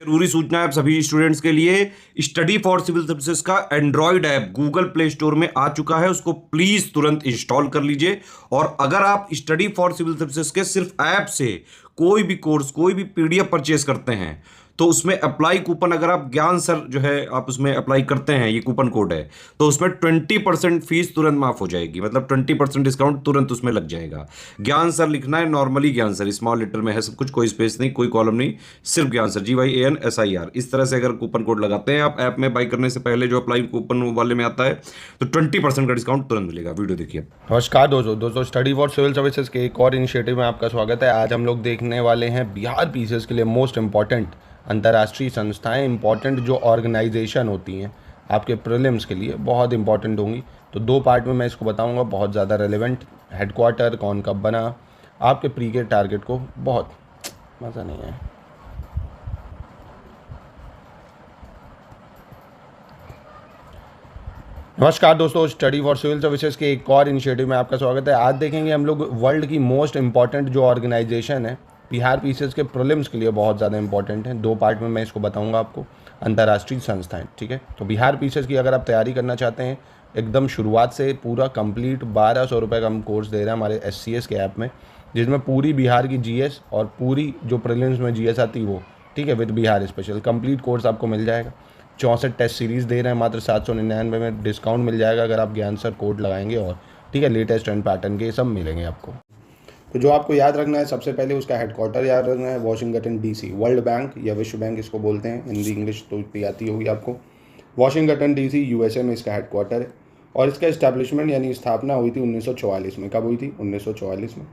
जरूरी सूचना है आप सभी स्टूडेंट्स के लिए। स्टडी फॉर सिविल सर्विसेज का Android app Google play store में आ चुका है, उसको प्लीज तुरंत इंस्टॉल कर लीजिए। और अगर आप स्टडी फॉर सिविल सर्विसेज के सिर्फ ऐप से कोई भी कोर्स कोई भी पीडीएफ परचेज करते हैं तो उसमें अप्लाई कूपन, अगर आप ज्ञान सर जो है आप उसमें अप्लाई करते हैं, ये कूपन कोड है, तो उसमें 20% फीस तुरंत माफ हो जाएगी। मतलब 20% डिस्काउंट तुरंत उसमें लग जाएगा। ज्ञान सर लिखना है, नॉर्मली ज्ञान सर स्मॉल लेटर में है सब कुछ, कोई स्पेस नहीं, कोई कॉलम नहीं, सिर्फ ज्ञान सर GYANSIR। इस तरह से अगर कूपन कोड लगाते हैं आप ऐप में बाई करने से पहले, जो अप्लाई कूपन वाले में आता है, तो 20% का डिस्काउंट तुरंत मिलेगा। वीडियो देखिए। नमस्कार दोस्तों स्टडी फॉर सिविल सर्विसेज के एक और इनिशिएटिव में आपका स्वागत है। आज हम लोग देखने वाले हैं बिहार पीसीएस के लिए मोस्ट इम्पॉर्टेंट अंतर्राष्ट्रीय संस्थाएं, इंपॉर्टेंट जो ऑर्गेनाइजेशन होती हैं आपके प्रीलिम्स के लिए बहुत इंपॉर्टेंट होंगी। तो दो पार्ट में मैं इसको बताऊंगा, बहुत ज़्यादा रेलेवेंट। हेडक्वार्टर कौन कब बना, आपके प्री के टारगेट को बहुत मज़ा नहीं है। नमस्कार दोस्तों, स्टडी फॉर सिविल सर्विसेज के एक और इनिशिएटिव में आपका स्वागत है। आज देखेंगे हम लोग वर्ल्ड की मोस्ट इंपॉर्टेंट जो ऑर्गेनाइजेशन है बिहार पीसीएस के प्रीलिम्स के लिए बहुत ज़्यादा इंपॉर्टेंट है। दो पार्ट में मैं इसको बताऊंगा आपको, अंतर्राष्ट्रीय संस्थाएं। ठीक है, तो बिहार पीसीएस की अगर आप तैयारी करना चाहते हैं एकदम शुरुआत से पूरा कंप्लीट 1200 रुपये का हम कोर्स दे रहे हैं हमारे SCS के ऐप में, जिसमें पूरी बिहार की GS और पूरी जो प्रीलिम्स में GS आती है वो, ठीक है, with Bihar special complete course आपको मिल जाएगा। 64 टेस्ट सीरीज़ दे रहे हैं मात्र 799 में। डिस्काउंट मिल जाएगा अगर आप ज्ञान सर कोड लगाएंगे, और ठीक है, लेटेस्ट एंड पैटर्न के सब मिलेंगे आपको। तो जो आपको याद रखना है, सबसे पहले उसका हेडक्वार्टर याद रखना है, वाशिंगटन DC। वर्ल्ड बैंक या विश्व बैंक इसको बोलते हैं, हिंदी इंग्लिश तो इतनी आती होगी आपको। वाशिंगटन DC USA में इसका हेडक्वार्टर है, और इसका इस्टेब्लिशमेंट यानी स्थापना हुई थी 1944 में। कब हुई थी? 1944 में।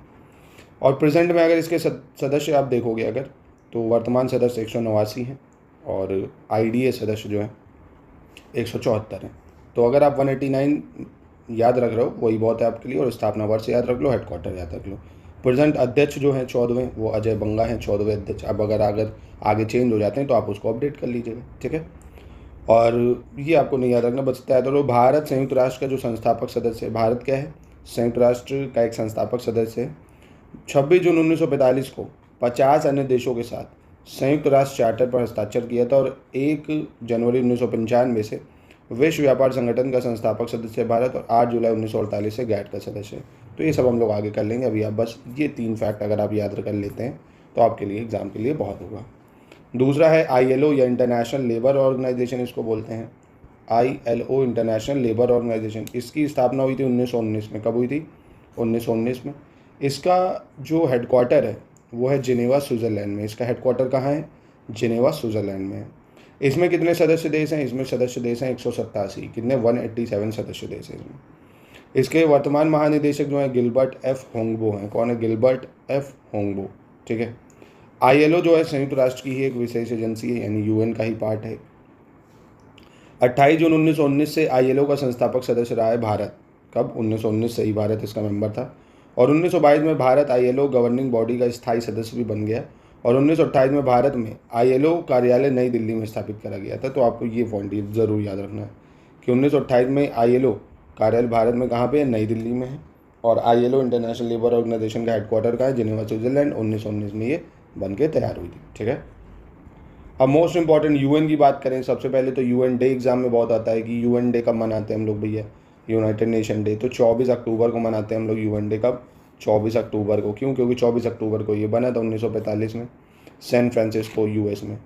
और प्रेजेंट में अगर इसके सदस्य आप देखोगे अगर, तो वर्तमान सदस्य 189 हैं, और IDA सदस्य जो है 174 हैं। तो अगर आप 189 याद रख रहे हो वही बहुत है आपके लिए, और स्थापना वर्ष याद रख लो, हेडक्वार्टर याद रख लो। प्रेजेंट अध्यक्ष जो हैं 14वें, वो अजय बंगा हैं 14वें अध्यक्ष। अब अगर आगे चेंज हो जाते हैं तो आप उसको अपडेट कर लीजिएगा, ठीक है। और ये आपको नहीं याद रखना, बस याद रखो भारत संयुक्त राष्ट्र का जो संस्थापक सदस्य है। भारत क्या है? संयुक्त राष्ट्र का एक संस्थापक सदस्य है। 26 जून 1945 को 50 अन्य देशों के साथ संयुक्त राष्ट्र चार्टर पर हस्ताक्षर किया था, और 1 जनवरी 1995 से विश्व व्यापार संगठन का संस्थापक सदस्य है भारत, और 8 जुलाई 1948 से गैट का सदस्य है। तो ये सब हम लोग आगे कर लेंगे। अभी आप बस ये 3 फैक्ट अगर आप याद कर लेते हैं तो आपके लिए एग्जाम के लिए बहुत होगा। दूसरा है ILO या इंटरनेशनल लेबर ऑर्गेनाइजेशन, इसको बोलते हैं ILO, इंटरनेशनल लेबर ऑर्गेनाइजेशन। इसकी स्थापना हुई थी 1919 में। कब हुई थी? 1919 में। इसका जो हेडक्वार्टर है वो है जिनेवा, स्विट्ज़रलैंड में। इसका हेडक्वार्टर कहाँ है? जिनेवा, स्विट्ज़रलैंड में है। इसमें कितने सदस्य देश हैं? इसमें सदस्य देश हैं 187। कितने? 187 सदस्य देश हैं इसमें। इसके वर्तमान महानिदेशक जो हैं गिलबर्ट F होंगबो हैं। कौन है? गिलबर्ट F होंगबो, ठीक है। ILO जो है संयुक्त राष्ट्र की ही एक विशेष एजेंसी है, यानी UN का ही पार्ट है। 28 जून 1919 से ILO का संस्थापक सदस्य रहा है भारत। कब? 1919 से ही भारत इसका मेंबर था, और 1922 में भारत ILO गवर्निंग बॉडी का स्थायी सदस्य भी बन गया, और 1928 में भारत में ILO कार्यालय नई दिल्ली में स्थापित करा गया था। तो आपको ये पॉइंट ज़रूर याद रखना है कि 1928 में ILO कार्यालय भारत में कहाँ पे है? नई दिल्ली में है। और ILO इंटरनेशनल लेबर ऑर्गेनाइजेशन का हेडक्वार्टर कहाँ है? Geneva, Switzerland. 1919 में ये बन के तैयार हुई थी, ठीक है। अब मोस्ट इंपॉर्टेंट UN की बात करें, सबसे पहले तो UN डे एग्जाम में बहुत आता है कि UN डे कब मनाते हैं हम लोग भैया? United nation day. तो 24 अक्टूबर को मनाते हैं हम लोग UN डे। कब? 24 अक्टूबर को। क्यों? क्योंकि 24 अक्टूबर को ये बना था 1945 में, सैन फ्रांसिस्को US में।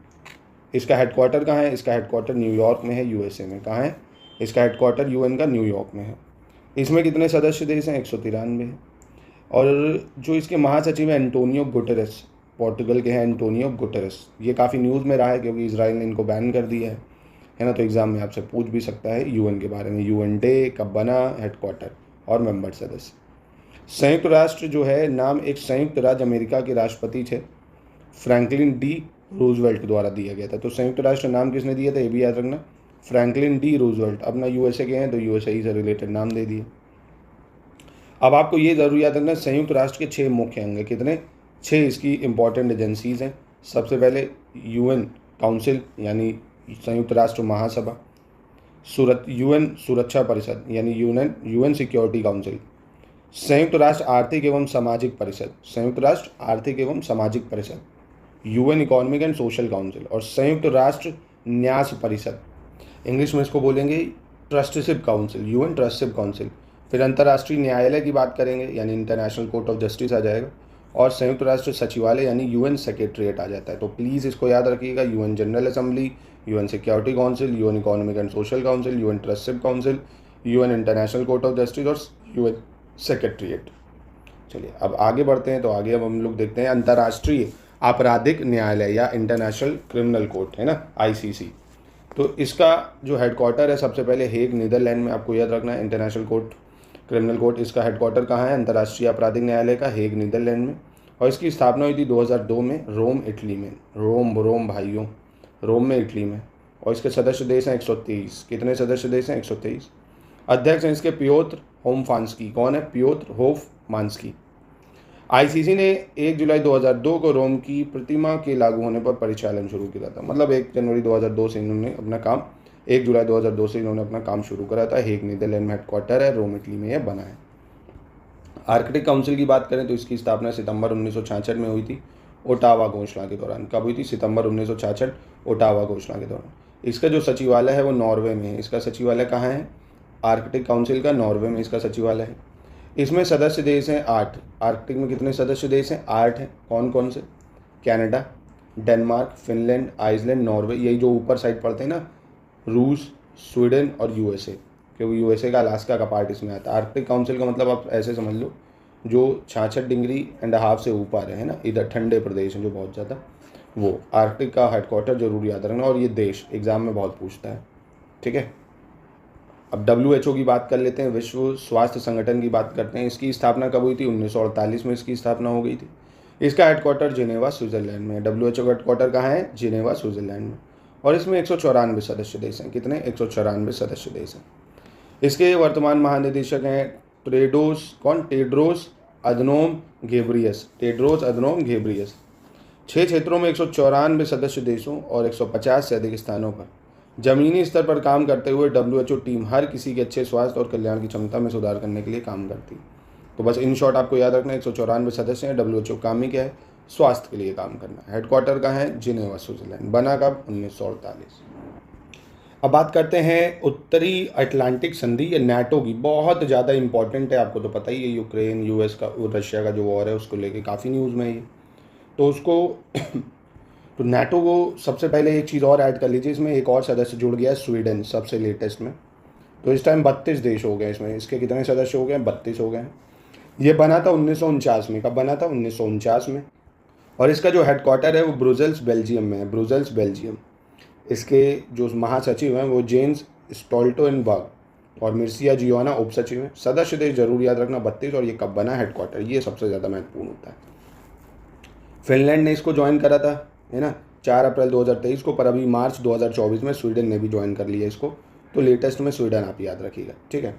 इसका हेडक्वार्टर कहाँ है? इसका हेडक्वार्टर न्यूयॉर्क में है, USA में। कहाँ है? इसका हेडक्वार्टर UN का न्यूयॉर्क में है। इसमें कितने सदस्य देश हैं? 193 है। और जो इसके महासचिव हैं एंटोनियो गुटेरेस, पोर्टुगल के हैं एंटोनियो गुटेरेस। ये काफ़ी न्यूज़ में रहा है क्योंकि इसराइल ने इनको बैन कर दिया है ना। तो एग्ज़ाम में आपसे पूछ भी सकता है UN के बारे में। UN डे कब बना, हेडक्वार्टर और मेंबर सदस्य। संयुक्त राष्ट्र जो है नाम एक संयुक्त राज्य अमेरिका के राष्ट्रपति थे फ्रैंकलिन D रूजवेल्ट द्वारा दिया गया था। तो संयुक्त राष्ट्र नाम किसने दिया था? ये भी याद रखना, फ्रैंकलिन D रूजवेल्ट। अपना USA के हैं तो USA से रिलेटेड नाम दे दिए। अब आपको ये ज़रूर याद रखना, संयुक्त राष्ट्र के 6 मुख्य अंग हैं। कितने? 6 इसकी इंपॉर्टेंट एजेंसीज़ हैं। सबसे पहले UN काउंसिल यानी संयुक्त राष्ट्र महासभा, UN सुरक्षा परिषद यानी UN सिक्योरिटी काउंसिल, संयुक्त राष्ट्र आर्थिक एवं सामाजिक परिषद, संयुक्त राष्ट्र आर्थिक एवं सामाजिक परिषद, UN economic and social council और संयुक्त राष्ट्र न्यास परिषद, इंग्लिश में इसको बोलेंगे trusteeship council, UN trusteeship council. फिर अंतर्राष्ट्रीय न्यायालय की बात करेंगे यानी इंटरनेशनल कोर्ट ऑफ जस्टिस आ जाएगा, और संयुक्त राष्ट्र सचिवालय यानी यूएन सेक्रेटरीट आ जाता है। तो प्लीज़ इसको याद रखिएगा, UN general assembly, UN security council, UN economic and social council, UN trusteeship council, UN international court of justice और यूएन सेक्रेटरीट। चलिए अब आगे बढ़ते हैं। तो आगे अब हम लोग देखते हैं अंतर्राष्ट्रीय आपराधिक न्यायालय या इंटरनेशनल क्रिमिनल कोर्ट है ना, आईसीसी। तो इसका जो हेडक्वार्टर है सबसे पहले हेग नीदरलैंड में, आपको याद रखना है। इंटरनेशनल कोर्ट क्रिमिनल कोर्ट, इसका हेडक्वार्टर कहाँ है? अंतर्राष्ट्रीय आपराधिक न्यायालय का हेग नीदरलैंड में। और इसकी स्थापना हुई थी 2002 में रोम इटली में। रोम भाइयों, रोम में इटली में। और इसके सदस्य देश हैं 123। कितने सदस्य देश हैं? 123। अध्यक्ष हैं इसके पियोत्र होमफांस्की। कौन है? पियोत्र होफमांस्की। आईसीसी ने 1 जुलाई 2002 को रोम की प्रतिमा के लागू होने पर परिचालन शुरू किया था। मतलब 1 जनवरी 2002 से इन्होंने अपना काम 1 जुलाई 2002 से इन्होंने अपना काम शुरू करा था। हेग नीदरलैंड में हेडक्वार्टर है, रोम इटली में यह बना है। आर्कटिक काउंसिल की बात करें तो इसकी स्थापना सितंबर 1966 में हुई थी, ओटावा घोषणा के दौरान। कब हुई थी? सितंबर 1966, ओटावा घोषणा के दौरान। इसका जो सचिवालय है वो नॉर्वे में है। इसका सचिवालय कहाँ है? आर्कटिक काउंसिल का नॉर्वे में इसका सचिवालय है। इसमें सदस्य देश हैं 8। आर्कटिक में कितने सदस्य देश हैं? 8 हैं। कौन कौन से? Canada, Denmark, Finland, Iceland, Norway, यही जो ऊपर साइड पड़ते हैं ना, रूस, स्वीडन और यूएसए, क्योंकि यूएसए का अलास्का का पार्ट इसमें आता है। आर्कटिक काउंसिल का मतलब आप ऐसे समझ लो, जो 66 डिग्री एंड हाफ से ऊपर है ना, इधर ठंडे प्रदेश हैं जो बहुत ज़्यादा, वो आर्कटिक का हेडक्वार्टर जरूर याद रखना। और ये देश एग्जाम में बहुत पूछता है, ठीक है। अब WHO की बात कर लेते हैं, विश्व स्वास्थ्य संगठन की बात करते हैं। इसकी स्थापना कब हुई थी? 1948 में इसकी स्थापना हो गई थी। इसका हेडक्वार्टर जिनेवा स्विट्जरलैंड में है। WHO का हेडक्वार्टर कहाँ है? जिनेवा स्विट्जरलैंड में। और इसमें 194 सदस्य देश हैं। कितने? 194 सदस्य देश हैं। इसके वर्तमान महानिदेशक हैं Tedros Adhanom Ghebreyesus. Tedros Adhanom Ghebreyesus. 6 क्षेत्रों में 194 सदस्य देशों और 150 से अधिक स्थानों पर जमीनी स्तर पर काम करते हुए WHO टीम हर किसी के अच्छे स्वास्थ्य और कल्याण की क्षमता में सुधार करने के लिए काम करती है। तो बस इन शॉर्ट आपको याद रखना है, 194 सदस्य हैं। WHO काम ही क्या है? स्वास्थ्य के लिए काम करना। हेडक्वार्टर कहाँ है? Geneva Switzerland. बना कब? 1948। अब बात करते हैं उत्तरी अटलांटिक संधि या नाटो की। बहुत ज़्यादा इंपॉर्टेंट है, आपको तो पता ही है, यूक्रेन यूएस का रशिया का जो वॉर है उसको लेके काफ़ी न्यूज़ में है ये। तो उसको तो नाटो को सबसे पहले एक चीज़ और ऐड कर लीजिए, इसमें एक और सदस्य जुड़ गया है, स्वीडन, सबसे लेटेस्ट में। तो इस टाइम 32 देश हो गए इसमें। इसके कितने सदस्य हो गए हैं? 32 हो गए हैं। ये बना था 1949 में। कब बना था? 1949 में। और इसका जो हेडक्वार्टर है वो ब्रुसेल्स बेल्जियम में है। Brussels Belgium. इसके जो महासचिव हैं वो जेन्स स्टोल्टनबर्ग और मिर्सिया जियोना उप सचिव हैं। सदस्य देश जरूर याद रखना 32। और ये कब बना हेडक्वार्टर, ये सबसे ज़्यादा महत्वपूर्ण होता है। फिनलैंड ने इसको ज्वाइन करा था, है ना, 4 अप्रैल 2023 को, पर अभी मार्च 2024 में स्वीडन ने भी ज्वाइन कर लिया इसको। तो लेटेस्ट में स्वीडन आप याद रखिएगा, ठीक है।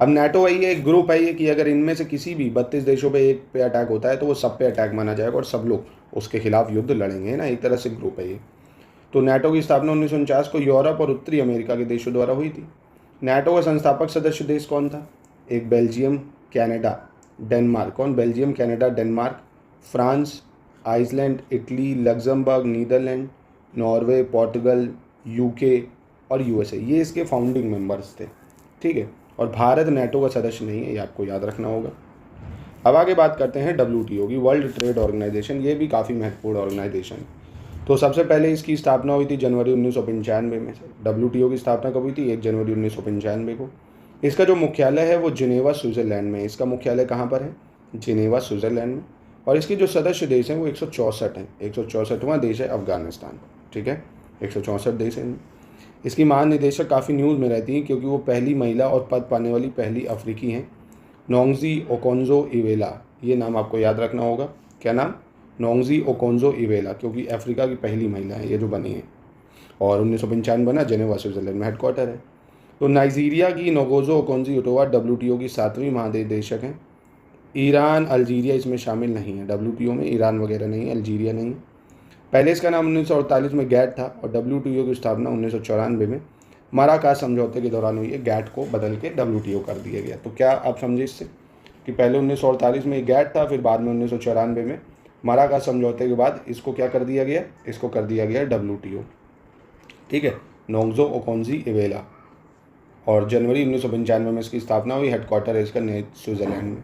अब नाटो है ये एक ग्रुप है ये कि अगर इनमें से किसी भी 32 देशों पे एक पे अटैक होता है तो वो सब पे अटैक माना जाएगा और सब लोग उसके खिलाफ युद्ध लड़ेंगे, है ना, एक तरह से ग्रुप है ये। तो नाटो की स्थापना 1949 को यूरोप और उत्तरी अमेरिका के देशों द्वारा हुई थी। नाटो का संस्थापक सदस्य देश कौन था? एक बेल्जियम, कनाडा, डेनमार्क। कौन? Belgium, Canada, Denmark, France, Iceland, Italy, Luxembourg, Netherlands, Norway, Portugal, UK और यूएसए, ये इसके फाउंडिंग मेंबर्स थे, ठीक है। और भारत नाटो का सदस्य नहीं है, ये आपको याद रखना होगा। अब आगे बात करते हैं WTO की, वर्ल्ड ट्रेड ऑर्गेनाइजेशन। ये भी काफ़ी महत्वपूर्ण ऑर्गेनाइजेशन है। तो सबसे पहले इसकी स्थापना हुई थी जनवरी 1995 में। WTO की स्थापना कब हुई थी? 1 जनवरी 1995 को। इसका जो मुख्यालय है वो जिनेवा स्विट्जरलैंड में। इसका मुख्यालय कहाँ पर है? जिनेवा स्विट्जरलैंड में। और इसके जो सदस्य देश हैं वो 164 हैं। 164वां देश है अफगानिस्तान, ठीक है। 164 देश हैं। इसकी महानिदेशक काफ़ी न्यूज़ में रहती हैं क्योंकि वो पहली महिला और पद पाने वाली पहली अफ्रीकी हैं, नोंगजी ओकोंजो-इवेला। ये नाम आपको याद रखना होगा। क्या नाम? नोंगजी ओकोंजो-इवेला, क्योंकि अफ्रीका की पहली महिला है ये जो बनी है। और 1995 बना, जिनेवा स्विट्जरलैंड में हेडक्वार्टर है। तो नाइजीरिया की नोगोजो ओकोंजो-इवेला WTO की 7वीं महानिदेशक हैं। ईरान, अल्जीरिया इसमें शामिल नहीं है WTO में। ईरान वगैरह नहीं है, अल्जीरिया नहीं है। पहले इसका नाम 1948 में गैट था और WTO की स्थापना 1994 में मराकास समझौते के दौरान हुई है। गैट को बदल के WTO कर दिया गया। तो क्या आप समझे इससे कि पहले 1948 में गैट था, फिर बाद में 1994 में माराकास समझौते के बाद इसको क्या कर दिया गया, इसको कर दिया गया WTO, ठीक है, नोंगजो ओकोंजी इवेला, और जनवरी 1995 में इसकी स्थापना हुई। हेडक्वार्टर है इसका स्विट्जरलैंड में।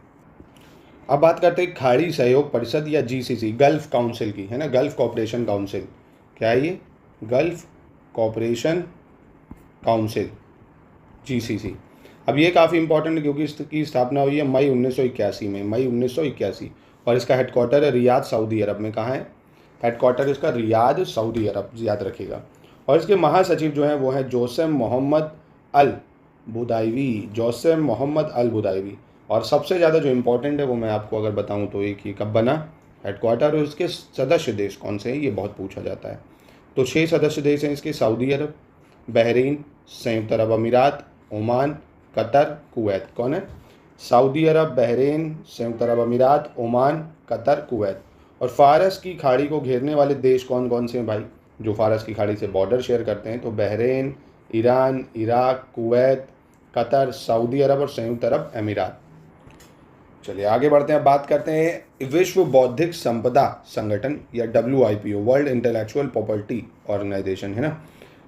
अब बात करते हैं खाड़ी सहयोग परिषद या GCC, गल्फ काउंसिल की, है ना, गल्फ कॉपरेशन काउंसिल। क्या है ये? Gulf cooperation council, GCC। अब ये काफ़ी इंपॉर्टेंट है क्योंकि इसकी स्थापना हुई है मई 1981 में, मई 1981, और इसका हेडक्वार्टर है रियाद, सऊदी अरब में। कहाँ है हेडक्वार्टर इसका? रियाद, सऊदी अरब, याद रखिएगा। और इसके महासचिव जो हैं वो हैं जोसेफ मोहम्मद अल बुदाइवी, जोसेफ मोहम्मद अल बुदाइवी। और सबसे ज़्यादा जो इम्पोर्टेंट है वो मैं आपको अगर बताऊं तो एक ही, कब बना हेडक्वार्टर और इसके सदस्य देश कौन से हैं, ये बहुत पूछा जाता है। तो 6 सदस्य देश हैं इसके, सऊदी अरब, बहरीन, संयुक्त अरब अमीरात, ओमान, कतर, कुवैत। कौन है? सऊदी अरब, बहरीन, संयुक्त अरब अमीरात, ओमान, कतर, कुवैत। और फारस की खाड़ी को घेरने वाले देश कौन कौन से हैं भाई, जो फारस की खाड़ी से बॉर्डर शेयर करते हैं? तो Bahrain, Iran, Iraq, Kuwait, Qatar, Saudi Arab और संयुक्त अरब अमीरात। चलिए आगे बढ़ते हैं, बात करते हैं विश्व बौद्धिक संपदा संगठन या WIPO, world intellectual property organisation, है ना।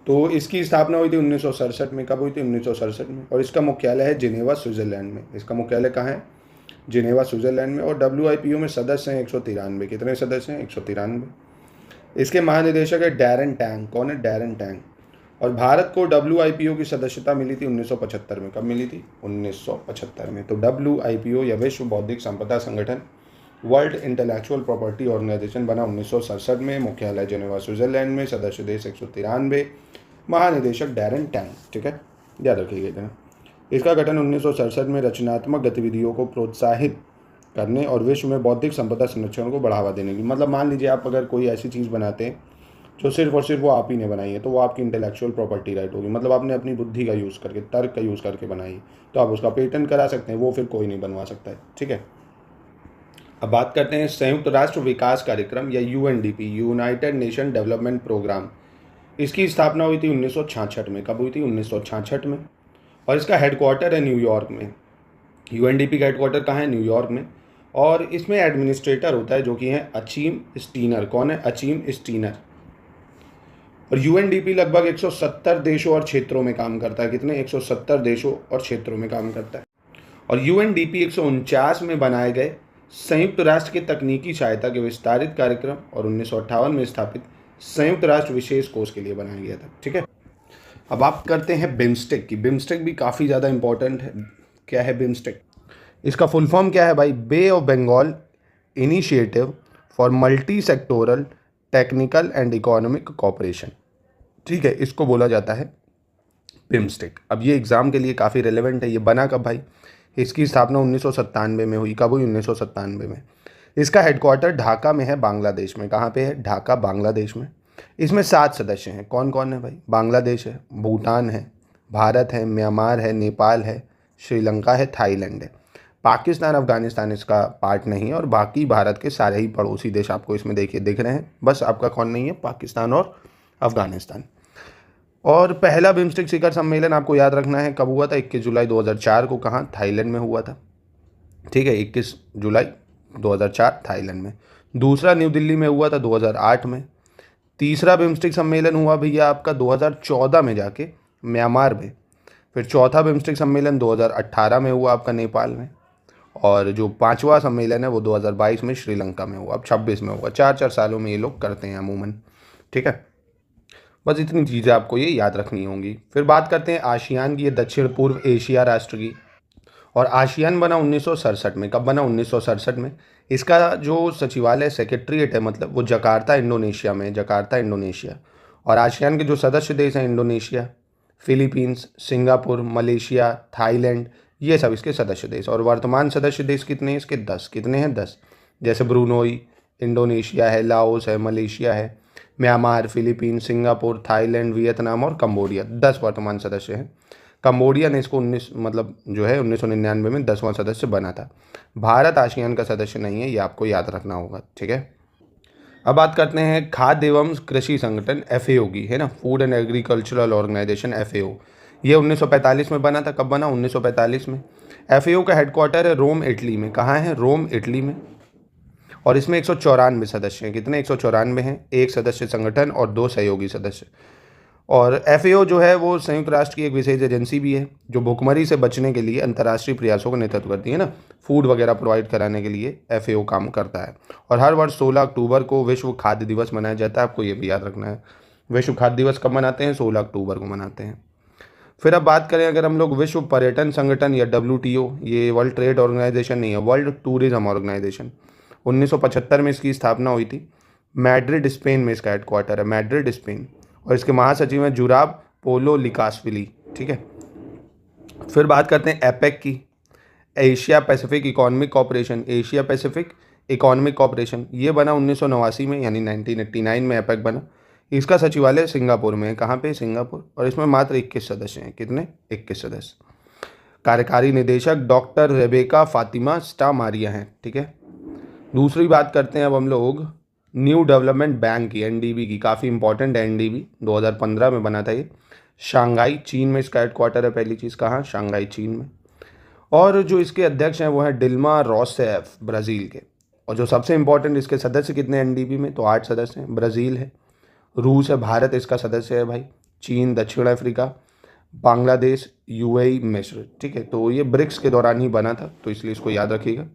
तो इसकी स्थापना हुई थी 1967 में। कब हुई थी? 1967 में। और इसका मुख्यालय है जिनेवा, स्विट्जरलैंड में। इसका मुख्यालय कहाँ है? जिनेवा, स्विट्जरलैंड में। और WIPO में सदस्य हैं 193। कितने सदस्य हैं? 193। इसके महानिदेशक है डैरेन टैंग। कौन है? Darren Tang. और भारत को WIPO की सदस्यता मिली थी 1975 में। कब मिली थी? 1975 में। तो WIPO या विश्व बौद्धिक संपदा संगठन, वर्ल्ड इंटेलेक्चुअल प्रॉपर्टी ऑर्गेनाइजेशन बना 1967 में। मुख्यालय जेनेवा, स्विट्जरलैंड में। सदस्य देश 193। महानिदेशक डैरेन टैंग, ठीक है, याद रखिएगा। इसका गठन 1967 में रचनात्मक गतिविधियों को प्रोत्साहित करने और विश्व में बौद्धिक संपदा संरक्षण को बढ़ावा देने की। मतलब मान लीजिए आप अगर कोई ऐसी चीज़ बनाते हैं जो सिर्फ और सिर्फ वो आप ही ने बनाई है, तो वो आपकी इंटेलेक्चुअल प्रॉपर्टी राइट होगी। मतलब आपने अपनी बुद्धि का यूज़ करके, तर्क का यूज़ करके बनाई, तो आप उसका पेटेंट करा सकते हैं, वो फिर कोई नहीं बनवा सकता है, ठीक है। अब बात करते हैं संयुक्त राष्ट्र विकास कार्यक्रम या UNDP, United Nation development programme. इसकी स्थापना हुई थी 1966 में। कब हुई थी? 1966 में। और इसका हेडक्वार्टर है न्यूयॉर्क में। UNDP का हेडक्वार्टर कहाँ है? न्यूयॉर्क में। और इसमें एडमिनिस्ट्रेटर होता है जो कि है अचीम स्टीनर। कौन है? अचीम स्टीनर। और UNDP लगभग 170 देशों और क्षेत्रों में काम करता है। कितने? 170 देशों और क्षेत्रों में काम करता है। और UNDP 149 में बनाए गए संयुक्त राष्ट्र के तकनीकी सहायता के विस्तारित कार्यक्रम और 1958 में स्थापित संयुक्त राष्ट्र विशेष कोष के लिए बनाया गया था, ठीक है। अब बात करते हैं बिम्स्टेक की। बिम्स्टेक भी काफ़ी ज़्यादा इंपॉर्टेंट है। क्या है बिम्स्टेक? इसका फुल फॉर्म क्या है भाई? Bay of Bengal initiative for multi sectoral technical and economic cooperation, ठीक है, इसको बोला जाता है बिम्स्टेक। अब ये एग्ज़ाम के लिए काफ़ी रेलेवेंट है। ये बना कब भाई? इसकी स्थापना 1997 में हुई। कब हुई? 1997 में। इसका हेडक्वार्टर ढाका में है, बांग्लादेश में। कहाँ पे है? ढाका, बांग्लादेश में। इसमें 7 सदस्य हैं। कौन कौन है भाई? बांग्लादेश है, भूटान है, भारत है, म्यांमार है, नेपाल है, श्रीलंका है, थाईलैंड है। पाकिस्तान, अफगानिस्तान इसका पार्ट नहीं है। और बाकी भारत के सारे ही पड़ोसी देश आपको इसमें देखिए दिख रहे हैं। बस आपका कौन नहीं है? पाकिस्तान और अफगानिस्तान। और पहला बिम्स्टेक शिखर सम्मेलन आपको याद रखना है कब हुआ था? 21 जुलाई 2004 को। कहाँ? थाईलैंड में हुआ था, ठीक है, 21 जुलाई 2004 थाईलैंड में। दूसरा न्यू दिल्ली में हुआ था 2008 में। तीसरा बिम्स्टेक सम्मेलन हुआ भैया आपका 2014 में जाके म्यांमार में। फिर चौथा बिम्स्टेक सम्मेलन 2018 में हुआ आपका नेपाल में। और जो 5वां सम्मेलन है वो 2022 में श्रीलंका में हुआ। अब 26 में होगा। 4-4 सालों में ये लोग करते हैं अमूमन, ठीक है। बस इतनी चीज़ें आपको ये याद रखनी होंगी। फिर बात करते हैं आसियान की, ये दक्षिण पूर्व एशिया राष्ट्र की। और आसियान बना 1967 में। कब बना? 1967 में। इसका जो सचिवालय, सेक्रेटरीट है मतलब, वो जकार्ता, इंडोनेशिया में। Jakarta, Indonesia. और आसियान के जो सदस्य देश हैं Indonesia, Philippines, Singapore, Malaysia, Thailand, ये सब इसके सदस्य देश। और वर्तमान सदस्य देश कितने हैं इसके? 10। कितने हैं? 10। जैसे ब्रूनोई, इंडोनेशिया है, लाओस है, मलेशिया है, Myanmar, Philippines, Singapore, Thailand, Vietnam और कंबोडिया। 10 वर्तमान सदस्य हैं। कंबोडिया ने इसको 1999 में 10वां सदस्य बना था। भारत आसियान का सदस्य नहीं है, ये आपको याद रखना होगा, ठीक है। अब बात करते हैं खाद्य एवं कृषि संगठन FAO की, है ना, food and agricultural organisation FAO। ये 1945 में बना था। कब बना? 1945 में। FAO का हेडक्वार्टर है रोम, इटली में। कहाँ है? रोम, इटली में। और इसमें 194 सदस्य हैं। कितने? 194 हैं। 1 सदस्य संगठन और 2 सहयोगी सदस्य। और FAO जो है वो संयुक्त राष्ट्र की एक विशेष एजेंसी भी है जो भुखमरी से बचने के लिए अंतर्राष्ट्रीय प्रयासों का नेतृत्व करती है ना, फूड वगैरह प्रोवाइड कराने के लिए FAO काम करता है। और हर वर्ष 16 अक्टूबर को विश्व खाद्य दिवस मनाया जाता है। आपको ये भी याद रखना है, विश्व खाद्य दिवस कब मनाते हैं? 16 अक्टूबर को मनाते हैं। फिर अब बात करें अगर हम लोग विश्व पर्यटन संगठन या WTO, ये वर्ल्ड ट्रेड ऑर्गेनाइजेशन नहीं है, वर्ल्ड टूरिज्म ऑर्गेनाइजेशन, 1975 में इसकी स्थापना हुई थी। मैड्रिड स्पेन में इसका हेडक्वार्टर है, मैड्रिड स्पेन। और इसके महासचिव हैं जुराब पोलो लिकासविली। ठीक है। फिर बात करते हैं एपेक की, Asia Pacific economic cooperation, Asia Pacific economic cooperation. ये बना 1989 में, यानी 1989 में एपेक बना। इसका सचिवालय सिंगापुर में है। कहाँ पे? सिंगापुर। और इसमें मात्र 21 सदस्य हैं। कितने? 21 सदस्य। कार्यकारी निदेशक डॉक्टर रेबेका फातिमा स्टामारिया हैं। ठीक है। दूसरी बात करते हैं अब हम लोग न्यू डेवलपमेंट बैंक की, NDB की। काफ़ी इंपॉर्टेंट है NDB, 2015 में बना था ये। शंघाई चीन में इसका हेडक्वार्टर है। पहली चीज़ कहाँ? शंघाई चीन में। और जो इसके अध्यक्ष हैं वो हैं डिल्मा रोसेफ, ब्राज़ील के। और जो सबसे इंपॉर्टेंट इसके सदस्य कितने NDB में? तो 8 सदस्य हैं। ब्राज़ील है, रूस है, भारत इसका सदस्य है भाई, चीन, दक्षिण अफ्रीका, बांग्लादेश, UAE, मिस्र। ठीक है। तो ये ब्रिक्स के दौरान ही बना था, तो इसलिए इसको याद रखिएगा।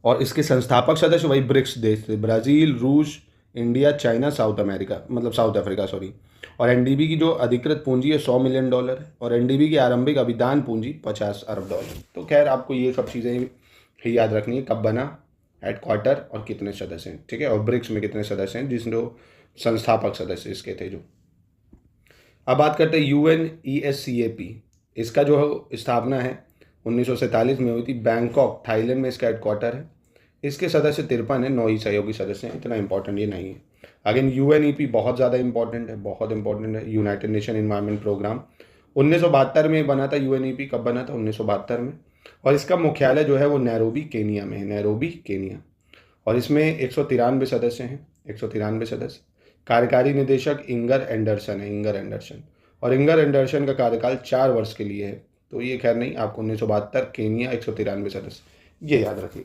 और इसके संस्थापक सदस्य वही ब्रिक्स देश थे, ब्राज़ील, रूस, इंडिया, चाइना, साउथ अमेरिका, मतलब साउथ अफ्रीका, सॉरी। और NDB की जो अधिकृत पूंजी है $100 मिलियन है। और NDB की आरंभिक अभिदान पूंजी $50 अरब। तो खैर आपको ये सब चीज़ें ही याद रखनी है, कब बना, हेडक्वार्टर और कितने सदस्य हैं। ठीक है। और ब्रिक्स में कितने सदस्य हैं, जिसमें संस्थापक सदस्य इसके थे जो। अब बात करते हैं UNESCAP। इसका जो स्थापना है 1947 में हुई थी, बैंकॉक थाईलैंड में इसका हेडक्वार्टर है। इसके सदस्य 53 हैं, 9 ही सहयोगी सदस्य हैं। इतना इंपॉर्टेंट ये नहीं है। अगेन UNEP बहुत ज़्यादा इंपॉर्टेंट है, बहुत इंपॉर्टेंट है। यूनाइटेड नेशन इन्वायरमेंट प्रोग्राम 1972 में बना था। UNEP कब बना था? 1972 में। और इसका मुख्यालय जो है वो नैरोबी, केनिया में है, नैरोबी, केनिया। और इसमें 193 सदस्य हैं, 193 सदस्य। कार्यकारी निदेशक इंगर एंडरसन है, इंगर एंडरसन। और इंगर एंडरसन का कार्यकाल 4 वर्ष के लिए है। तो ये खैर नहीं, आपको 1972 केनिया 193 सदस्य, ये याद रखिए।